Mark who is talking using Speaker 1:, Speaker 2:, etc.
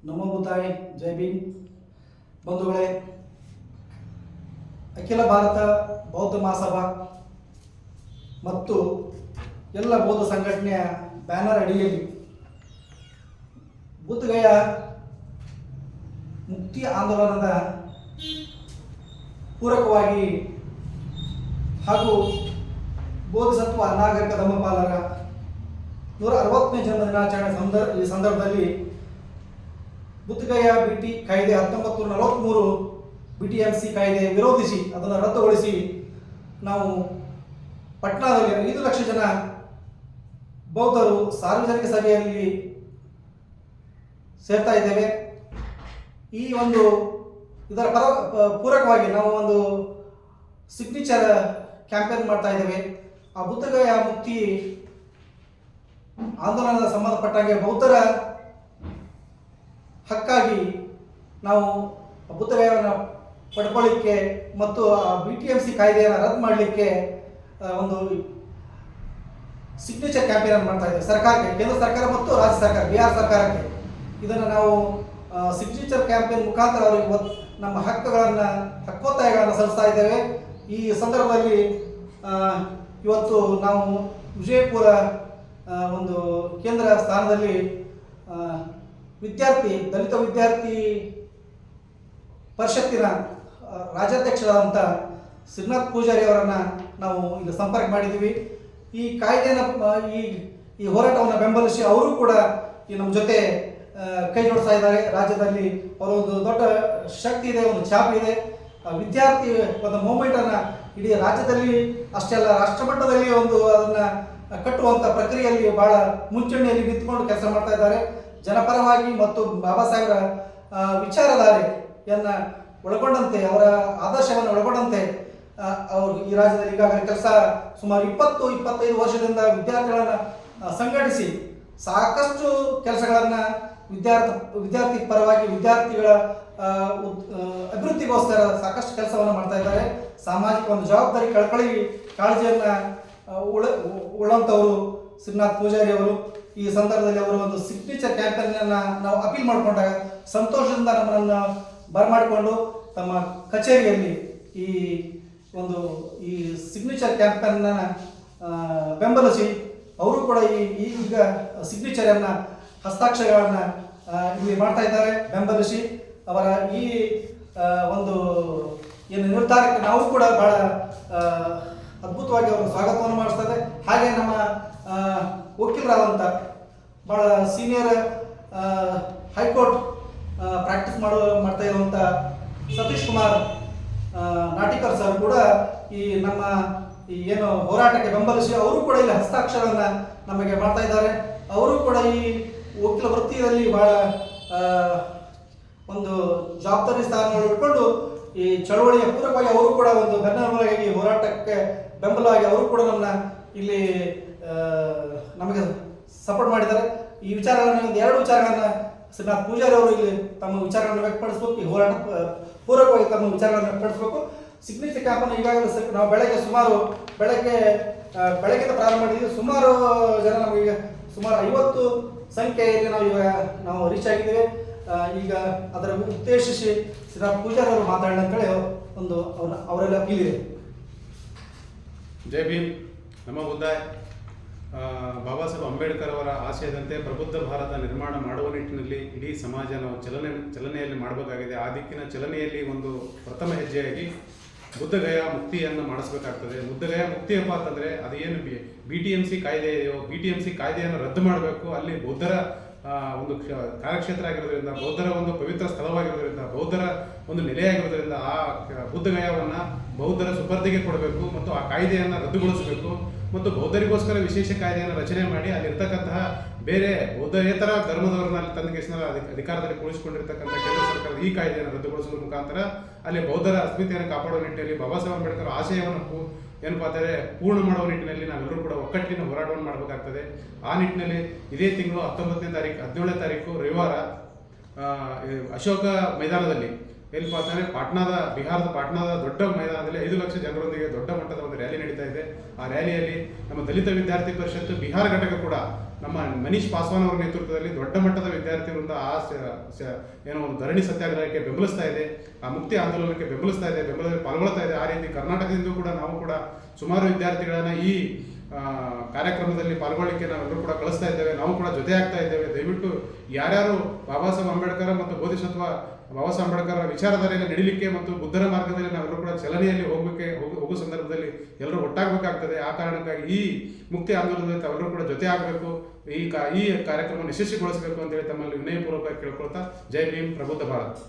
Speaker 1: ನಮೋ ಬುದ್ಧಾಯ್, ಜೈ ಭೀಮ್. ಬಂಧುಗಳೇ, ಅಖಿಲ ಭಾರತ ಬೌದ್ಧ ಮಹಾಸಭಾ ಮತ್ತು ಎಲ್ಲ ಬೌದ್ಧ ಸಂಘಟನೆಯ ಬ್ಯಾನರ್ ಅಡಿಯಲ್ಲಿ ಬುದ್ಧಗಯ ಮುಕ್ತಿ ಆಂದೋಲನದ ಪೂರಕವಾಗಿ ಹಾಗೂ ಬೋಧಿಸತ್ವ ಅನಾಗರಿಕ ಧಮ್ಮಪಾಲರ 160ನೇ ಜನ್ಮ ದಿನಾಚರಣೆ ಈ ಸಂದರ್ಭದಲ್ಲಿ ಬುದ್ಧಗಯ ಬಿಟಿ ಕಾಯ್ದೆ 1943 BTMC ಕಾಯ್ದೆ ವಿರೋಧಿಸಿ ಅದನ್ನು ರದ್ದುಗೊಳಿಸಿ ನಾವು ಪಟ್ನಾದಲ್ಲಿ 5 ಲಕ್ಷ ಜನ ಬೌದ್ಧರು ಸಾರ್ವಜನಿಕ ಸಭೆಯಲ್ಲಿ ಸೇರ್ತಾ ಇದ್ದೇವೆ. ಈ ಒಂದು ಇದರ ಪೂರಕವಾಗಿ ನಾವು ಒಂದು ಸಿಗ್ನೇಚರ್ ಕ್ಯಾಂಪೇನ್ ಮಾಡ್ತಾ ಇದ್ದೇವೆ. ಆ ಬುದ್ಧಗಯ ಮುಕ್ತಿ ಆಂದೋಲನದ ಸಂಬಂಧಪಟ್ಟಾಗೆ ಬೌದ್ಧರ ಹಕ್ಕಾಗಿ ನಾವು ಬುದ್ಧಗಯವನ್ನು ಪಡ್ಕೊಳ್ಳಿಕ್ಕೆ ಮತ್ತು BTMC ಕಾಯ್ದೆಯನ್ನು ರದ್ದು ಮಾಡಲಿಕ್ಕೆ ಒಂದು ಸಿಗ್ನೇಚರ್ ಕ್ಯಾಂಪೇನ್ ಮಾಡ್ತಾ ಇದ್ದೇವೆ ಸರ್ಕಾರಕ್ಕೆ, ಕೇಂದ್ರ ಸರ್ಕಾರ ಮತ್ತು ರಾಜ್ಯ ಸರ್ಕಾರ, ಬಿಹಾರ್ ಸರ್ಕಾರಕ್ಕೆ. ಇದನ್ನು ನಾವು ಸಿಗ್ನೇಚರ್ ಕ್ಯಾಂಪೇನ್ ಮುಖಾಂತರ ಅವರಿಗೆ ನಮ್ಮ ಹಕ್ಕೊತ್ತಾಯಗಳನ್ನು ಸಲ್ಲಿಸ್ತಾ ಇದ್ದೇವೆ. ಈ ಸಂದರ್ಭದಲ್ಲಿ ಇವತ್ತು ನಾವು ವಿಜಯಪುರ ಒಂದು ಕೇಂದ್ರ ಸ್ಥಾನದಲ್ಲಿ ದಲಿತ ವಿದ್ಯಾರ್ಥಿ ಪರಿಷತ್ತಿನ ರಾಜ್ಯಾಧ್ಯಕ್ಷರಾದಂಥ ಶ್ರೀನಾಥ್ ಪೂಜಾರಿ ಅವರನ್ನು ನಾವು ಇಲ್ಲಿ ಸಂಪರ್ಕ ಮಾಡಿದ್ದೀವಿ. ಈ ಕಾಯ್ದೆಯನ್ನು ಈ ಹೋರಾಟವನ್ನು ಬೆಂಬಲಿಸಿ ಅವರು ಕೂಡ ಈ ನಮ್ಮ ಜೊತೆ ಕೈ ಜೋಡಿಸ್ತಾ ಇದ್ದಾರೆ. ರಾಜ್ಯದಲ್ಲಿ ಅವರ ಒಂದು ದೊಡ್ಡ ಶಕ್ತಿ ಇದೆ, ಒಂದು ಛಾಪ್ ಇದೆ. ವಿದ್ಯಾರ್ಥಿ ಒಂದು ಮೂವ್ಮೆಂಟನ್ನು ಇಡೀ ರಾಜ್ಯದಲ್ಲಿ ಅಷ್ಟೇ ಅಲ್ಲ ರಾಷ್ಟ್ರಮಟ್ಟದಲ್ಲಿ ಒಂದು ಅದನ್ನು ಕಟ್ಟುವಂಥ ಪ್ರಕ್ರಿಯೆಯಲ್ಲಿ ಬಹಳ ಮುಂಚೂಣಿಯಲ್ಲಿ ನಿಂತುಕೊಂಡು ಕೆಲಸ ಮಾಡ್ತಾ ಇದ್ದಾರೆ. ಜನಪರವಾಗಿ ಮತ್ತು ಬಾಬಾ ಸಾಹೇಬರ ವಿಚಾರಧಾರೆಯನ್ನು ಒಳಗೊಂಡಂತೆ, ಅವರ ಆದರ್ಶವನ್ನು ಒಳಗೊಂಡಂತೆ ಅವರು ಈ ರಾಜ್ಯದಲ್ಲಿ ಈಗಾಗಲೇ ಕೆಲಸ ಸುಮಾರು 20-25 ವರ್ಷದಿಂದ ವಿದ್ಯಾರ್ಥಿಗಳನ್ನು ಸಂಘಟಿಸಿ ಸಾಕಷ್ಟು ಕೆಲಸಗಳನ್ನು ವಿದ್ಯಾರ್ಥಿ ಪರವಾಗಿ ವಿದ್ಯಾರ್ಥಿಗಳ ಅಭಿವೃದ್ಧಿಗೋಸ್ಕರ ಸಾಕಷ್ಟು ಕೆಲಸವನ್ನು ಮಾಡ್ತಾ ಇದ್ದಾರೆ. ಸಾಮಾಜಿಕ ಒಂದು ಜವಾಬ್ದಾರಿ ಕಾಳಜಿಯನ್ನು ಉಳ್ಳಂಥವರು ಶ್ರೀನಾಥ್ ಪೂಜಾರಿ ಅವರು. ಈ ಸಂದರ್ಭದಲ್ಲಿ ಅವರು ಒಂದು ಸಿಗ್ನೇಚರ್ ಕ್ಯಾಂಪೇನನ್ನು ನಾವು ಅಪೀಲ್ ಮಾಡಿಕೊಂಡಾಗ ಸಂತೋಷದಿಂದ ನಮ್ಮನ್ನು ಬರಮಾಡಿಕೊಂಡು ತಮ್ಮ ಕಚೇರಿಯಲ್ಲಿ ಈ ಸಿಗ್ನೇಚರ್ ಕ್ಯಾಂಪೇನನ್ನು ಬೆಂಬಲಿಸಿ ಅವರು ಕೂಡ ಈಗ ಸಿಗ್ನೇಚರನ್ನು ಹಸ್ತಾಕ್ಷರಗಳನ್ನು ಇಲ್ಲಿ ಮಾಡ್ತಾ ಇದ್ದಾರೆ. ಬೆಂಬಲಿಸಿ ಅವರ ಈ ಒಂದು ಏನು ನಿರ್ಧಾರಕ್ಕೆ ನಾವು ಕೂಡ ಬಹಳ ಅದ್ಭುತವಾಗಿ ಅವರು ಸ್ವಾಗತವನ್ನು ಮಾಡಿಸ್ತದೆ. ಹಾಗೆ ನಮ್ಮ ವಕೀಲರಾದಂಥ ಭಾಳ ಸೀನಿಯರ್ ಹೈಕೋರ್ಟ್ ಪ್ರಾಕ್ಟೀಸ್ ಮಾಡ್ತಾ ಇರುವಂಥ ಸತೀಶ್ ಕುಮಾರ್ ನಾಟಿಕರ್ ಸರ್ ಕೂಡ ಈ ನಮ್ಮ ಏನು ಹೋರಾಟಕ್ಕೆ ಬೆಂಬಲಿಸಿ ಅವರು ಕೂಡ ಇಲ್ಲಿ ಹಸ್ತಾಕ್ಷರವನ್ನು ನಮಗೆ ಮಾಡ್ತಾ ಇದ್ದಾರೆ. ಅವರು ಕೂಡ ಈ ವಕೀಲ ವೃತ್ತಿಯಲ್ಲಿ ಬಹಳ ಒಂದು ಜವಾಬ್ದಾರಿ ಸ್ಥಾನವನ್ನು ಇಟ್ಕೊಂಡು ಈ ಚಳವಳಿಯ ಪೂರಕವಾಗಿ ಅವರು ಕೂಡ ಒಂದು ಬೆನ್ನೆಲುಬಾಗಿ ಹೋರಾಟಕ್ಕೆ ಬೆಂಬಲವಾಗಿ ಅವರು ಕೂಡ ಇಲ್ಲಿ ನಮಗೆ ಸಪೋರ್ಟ್ ಮಾಡಿದ್ದಾರೆ. ಈ ವಿಚಾರಗಳನ್ನು 2 ವಿಚಾರಗಳನ್ನು ಶ್ರೀನಾಥ್ ಪೂಜಾರಿ ಅವರು ಇಲ್ಲಿ ತಮ್ಮ ವಿಚಾರಗಳನ್ನು ವ್ಯಕ್ತಪಡಿಸಬೇಕು. ಈ ಹೋರಾಟ ಪೂರಕವಾಗಿ ತಮ್ಮ ವಿಚಾರಗಳನ್ನು ವ್ಯಕ್ತಪಡಿಸಬೇಕು. ಸಿಗ್ನೇಚರ್ ಕ್ಯಾಂಪನ್ನು ಈಗಾಗಲೇ ನಾವು ಬೆಳಗ್ಗೆ ಪ್ರಾರಂಭ ಮಾಡಿದ್ದೀವಿ. ಸುಮಾರು ಜನ ನಮಗೆ ಸುಮಾರು 50 ಸಂಖ್ಯೆಯಲ್ಲಿ ನಾವು ರೀಚ್ ಆಗಿದ್ದೇವೆ. ಈಗ ಅದರ ಉದ್ದೇಶಿಸಿ ಶ್ರೀನಾಥ್ ಪೂಜಾರಿ ಅವರು ಮಾತಾಡೋಣ ಅಂತೇಳಿ ಒಂದು ಅವರೆಲ್ಲ ಅಪೀಲ್ ಇದೆ.
Speaker 2: ಜೈ ಭೀಮ್, ನಮೋ ಬುದ್ಧಾಯ್. ಬಾಬಾ ಸಾಹೇಬ್ ಅಂಬೇಡ್ಕರ್ ಅವರ ಆಶಯದಂತೆ ಪ್ರಬುದ್ಧ ಭಾರತ ನಿರ್ಮಾಣ ಮಾಡುವ ನಿಟ್ಟಿನಲ್ಲಿ ಇಡೀ ಸಮಾಜ ನಾವು ಚಲನೆಯಲ್ಲಿ ಮಾಡಬೇಕಾಗಿದೆ. ಆ ದಿಕ್ಕಿನ ಚಲನೆಯಲ್ಲಿ ಒಂದು ಪ್ರಥಮ ಹೆಜ್ಜೆಯಾಗಿ ಬುದ್ಧಗಯ ಮುಕ್ತಿಯನ್ನು ಮಾಡಿಸ್ಬೇಕಾಗ್ತದೆ. ಬುದ್ಧಗಯ ಮುಕ್ತಿಯಪ್ಪ ಅಂತಂದರೆ ಅದೇನು BTMC ಕಾಯ್ದೆ ಇದೆಯೋ BTMC ಕಾಯ್ದೆಯನ್ನು ರದ್ದು ಮಾಡಬೇಕು. ಅಲ್ಲಿ ಬೌದ್ಧರ ಒಂದು ಕಾರ್ಯಕ್ಷೇತ್ರ ಆಗಿರೋದ್ರಿಂದ, ಬೌದ್ಧರ ಒಂದು ಪವಿತ್ರ ಸ್ಥಳವಾಗಿರೋದ್ರಿಂದ, ಬೌದ್ಧರ ಒಂದು ನೆಲೆಯಾಗಿರೋದ್ರಿಂದ ಆ ಬುದ್ಧಗಯವನ್ನು ಬೌದ್ಧರ ಸುಪರ್ದಿಗೆ ಕೊಡಬೇಕು ಮತ್ತು ಆ ಕಾಯ್ದೆಯನ್ನು ರದ್ದುಗೊಳಿಸಬೇಕು ಮತ್ತು ಬೌದ್ಧರಿಗೋಸ್ಕರ ವಿಶೇಷ ಕಾಯ್ದೆಯನ್ನು ರಚನೆ ಮಾಡಿ ಅಲ್ಲಿರ್ತಕ್ಕಂತಹ ಬೇರೆ ಬೌದ್ಧೇತರ ಧರ್ಮದವರನ್ನ ಅಲ್ಲಿ ತಂದಕೇಶನ ಅಧಿಕಾರದಲ್ಲಿ ಕೂಡಿಸಿಕೊಂಡಿರ್ತಕ್ಕಂಥ ಕೇಂದ್ರ ಸರ್ಕಾರದ ಈ ಕಾಯ್ದೆಯನ್ನು ರದ್ದುಗೊಳಿಸುವ ಮುಖಾಂತರ ಅಲ್ಲಿ ಬೌದ್ಧರ ಅಸ್ಮಿತೆಯನ್ನು ಕಾಪಾಡುವ ನಿಟ್ಟಿನಲ್ಲಿ ಬಾಬಾ ಸಾಹೇಬ್ ಅಂಬೇಡ್ಕರ್ ಆಶಯವನ್ನು ಏನಪ್ಪಾ ಅಂದರೆ ಪೂರ್ಣ ಮಾಡುವ ನಿಟ್ಟಿನಲ್ಲಿ ನಾವೆಲ್ಲರೂ ಕೂಡ ಒಕ್ಕಟ್ಟಿನ ಹೋರಾಟವನ್ನು ಮಾಡಬೇಕಾಗ್ತದೆ. ಆ ನಿಟ್ಟಿನಲ್ಲಿ ಇದೇ ತಿಂಗಳು 17ನೇ ತಾರೀಕು ರವಿವಾರ ಅಶೋಕ ಮೈದಾನದಲ್ಲಿ ಏನಪ್ಪಾ ಅಂತಂದರೆ ಬಿಹಾರದ ಪಾಟ್ನಾದ ದೊಡ್ಡ ಮೈದಾನದಲ್ಲಿ 5 ಲಕ್ಷ ಜನರೊಂದಿಗೆ ದೊಡ್ಡ ಮಟ್ಟದ ಒಂದು ರ್ಯಾಲಿ ನಡೀತಾ ಇದೆ. ಆ ರ್ಯಾಲಿಯಲ್ಲಿ ನಮ್ಮ ದಲಿತ ವಿದ್ಯಾರ್ಥಿ ಪರಿಷತ್ತು ಬಿಹಾರ ಘಟಕ ಕೂಡ ನಮ್ಮ ಮನೀಶ್ ಪಾಸ್ವಾನ್ ಅವರ ನೇತೃತ್ವದಲ್ಲಿ ದೊಡ್ಡ ಮಟ್ಟದ ವಿದ್ಯಾರ್ಥಿ ವೃಂದ ಏನೋ ಒಂದು ಧರಣಿ ಸತ್ಯಾಗ್ರಹಕ್ಕೆ ಬೆಂಬಲಿಸ್ತಾ ಇದೆ, ಆ ಮುಕ್ತಿ ಆಂದೋಲನಕ್ಕೆ ಬೆಂಬಲಿಸ್ತಾ ಇದೆ, ಬೆಂಬಲದಲ್ಲಿ ಪಾಲ್ಗೊಳ್ತಾ ಇದೆ. ಆ ರೀತಿ ಕರ್ನಾಟಕದಿಂದ ಕೂಡ ನಾವು ಕೂಡ ಸುಮಾರು ವಿದ್ಯಾರ್ಥಿಗಳನ್ನ ಈ ಕಾರ್ಯಕ್ರಮದಲ್ಲಿ ಪಾಲ್ಗೊಳ್ಳಿಕ್ಕೆ ನಾವೆಲ್ಲರೂ ಕೂಡ ಕಳಿಸ್ತಾ ಇದ್ದೇವೆ. ನಾವು ಕೂಡ ಜೊತೆ ಆಗ್ತಾ ಇದ್ದೇವೆ. ದಯವಿಟ್ಟು ಯಾರ್ಯಾರು ಬಾಬಾ ಸಾಹೇಬ್ ಅಂಬೇಡ್ಕರ್ ಮತ್ತು ಬೋಧಿಸತ್ವ ಬಾಬಾ ಸಾಹೇಬ್ ಅಂಬೇಡ್ಕರ್ ವಿಚಾರಧಾರೆಯಲ್ಲಿ ನಡೀಲಿಕ್ಕೆ ಮತ್ತು ಬುದ್ಧರ ಮಾರ್ಗದಲ್ಲಿ ನಾವೆಲ್ಲರೂ ಕೂಡ ಚಲನೆಯಲ್ಲಿ ಹೋಗುವ ಸಂದರ್ಭದಲ್ಲಿ ಎಲ್ಲರೂ ಒಟ್ಟಾಗಬೇಕಾಗ್ತದೆ. ಆ ಕಾರಣಕ್ಕಾಗಿ ಈ ಮುಕ್ತಿ ಆಂದೋಲನದಲ್ಲಿ ತಾವೆಲ್ಲರೂ ಕೂಡ ಜೊತೆ ಆಗಬೇಕು, ಈ ಕಾರ್ಯಕ್ರಮವನ್ನು ಯಶಸ್ವಿಗೊಳಿಸಬೇಕು ಅಂತೇಳಿ ತಮ್ಮಲ್ಲಿ ವಿನಯಪೂರ್ವಕ ಕೇಳ್ಕೊಳ್ತಾ ಜೈ ಭೀಮ್, ಪ್ರಬುದ್ಧ ಭಾರತ್.